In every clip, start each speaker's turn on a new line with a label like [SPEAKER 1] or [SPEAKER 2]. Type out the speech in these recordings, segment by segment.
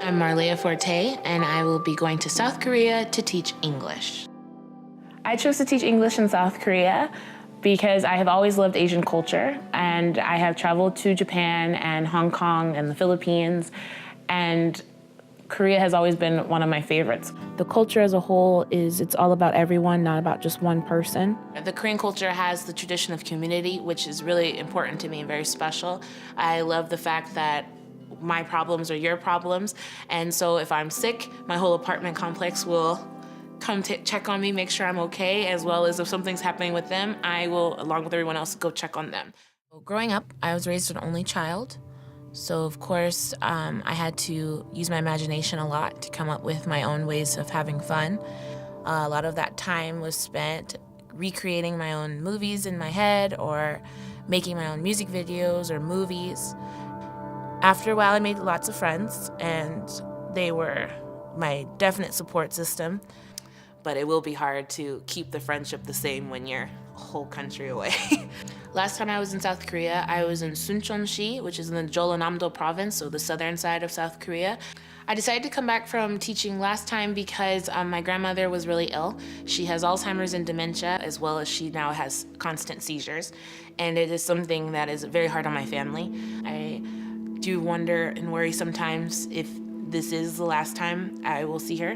[SPEAKER 1] I'm Marlea Forte, and I will be going to South Korea to teach English.
[SPEAKER 2] I chose to teach English in South Korea because I have always loved Asian culture, and I have traveled to Japan and Hong Kong and the Philippines, and Korea has always been one of my favorites. The culture as a whole it's all about everyone, not about just one person.
[SPEAKER 1] The Korean culture has the tradition of community, which is really important to me and very special. I love the fact that my problems are your problems, and so if I'm sick, my whole apartment complex will come check on me, make sure I'm okay, as well as if something's happening with them, I will, along with everyone else, go check on them. Growing up, I was raised an only child, so of course I had to use my imagination a lot to come up with my own ways of having fun. A lot of that time was spent recreating my own movies in my head or making my own music videos or movies. After a while, I made lots of friends, and they were my definite support system. But it will be hard to keep the friendship the same when you're a whole country away. Last time I was in South Korea, I was in Suncheon-si, which is in the Jeollanam-do province, so the southern side of South Korea. I decided to come back from teaching last time because my grandmother was really ill. She has Alzheimer's and dementia, as well as she now has constant seizures. And it is something that is very hard on my family. I do wonder and worry sometimes if this is the last time I will see her.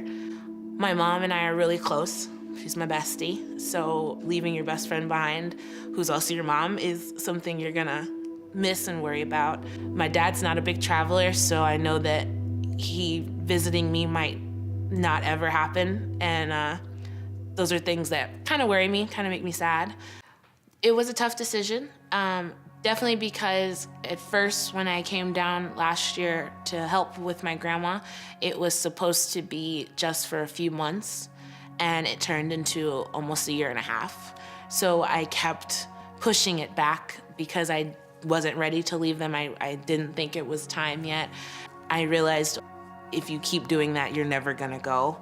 [SPEAKER 1] My mom and I are really close. She's my bestie. So leaving your best friend behind, who's also your mom, is something you're gonna miss and worry about. My dad's not a big traveler, so I know that he visiting me might not ever happen. And those are things that kind of worry me, kind of make me sad. It was a tough decision. Definitely because at first when I came down last year to help with my grandma, it was supposed to be just for a few months, and it turned into almost a year and a half. So I kept pushing it back because I wasn't ready to leave them. I didn't think it was time yet. I realized if you keep doing that, you're never gonna go.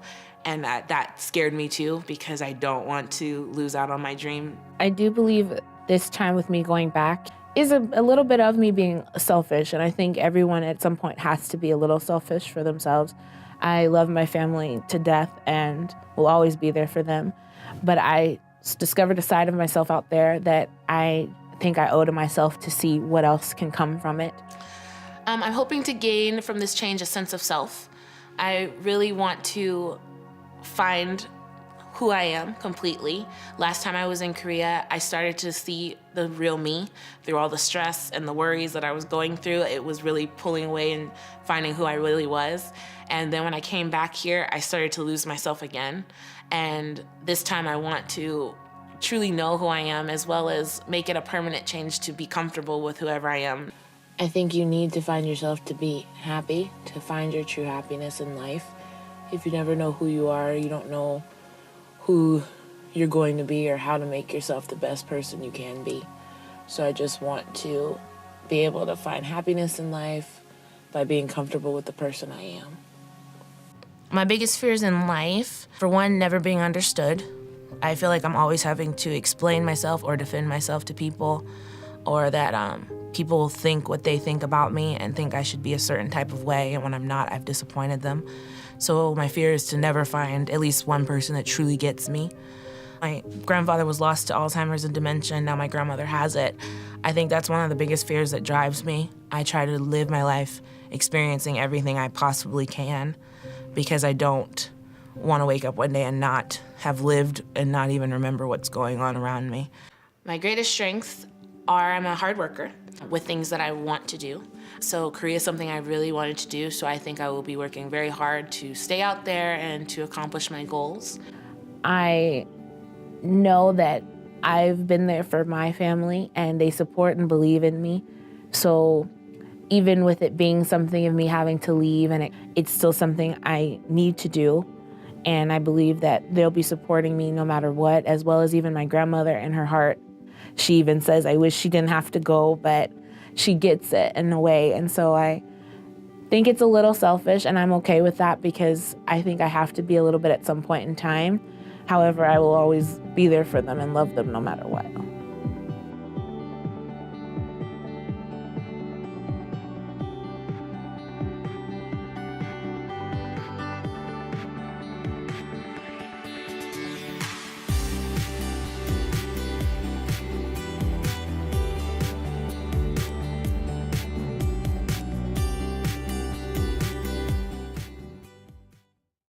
[SPEAKER 1] And that scared me too, because I don't want to lose out on my dream.
[SPEAKER 2] I do believe this time with me going back is a little bit of me being selfish, and I think everyone at some point has to be a little selfish for themselves. I love my family to death and will always be there for them, but I discovered a side of myself out there that I think I owe to myself to see what else can come from it.
[SPEAKER 1] I'm hoping to gain from this change a sense of self. I really want to find who I am completely. Last time I was in Korea, I started to see the real me through all the stress and the worries that I was going through. It was really pulling away and finding who I really was. And then when I came back here, I started to lose myself again. And this time I want to truly know who I am, as well as make it a permanent change to be comfortable with whoever I am.
[SPEAKER 2] I think you need to find yourself to be happy, to find your true happiness in life. If you never know who you are, you don't know who you're going to be or how to make yourself the best person you can be. So I just want to be able to find happiness in life by being comfortable with the person I am.
[SPEAKER 1] My biggest fears in life, for one, never being understood. I feel like I'm always having to explain myself or defend myself to people, or that people will think what they think about me and think I should be a certain type of way, and when I'm not, I've disappointed them. So my fear is to never find at least one person that truly gets me. My grandfather was lost to Alzheimer's and dementia, and now my grandmother has it. I think that's one of the biggest fears that drives me. I try to live my life experiencing everything I possibly can, because I don't want to wake up one day and not have lived and not even remember what's going on around me. My greatest strengths are I'm a hard worker with things that I want to do. So Korea is something I really wanted to do, so I think I will be working very hard to stay out there and to accomplish my goals.
[SPEAKER 2] I know that I've been there for my family, and they support and believe in me. So even with it being something of me having to leave, and it's still something I need to do, and I believe that they'll be supporting me no matter what, as well as even my grandmother in her heart. She even says, I wish she didn't have to go, but she gets it in a way. And so I think it's a little selfish, and I'm okay with that because I think I have to be a little bit at some point in time. However, I will always be there for them and love them no matter what.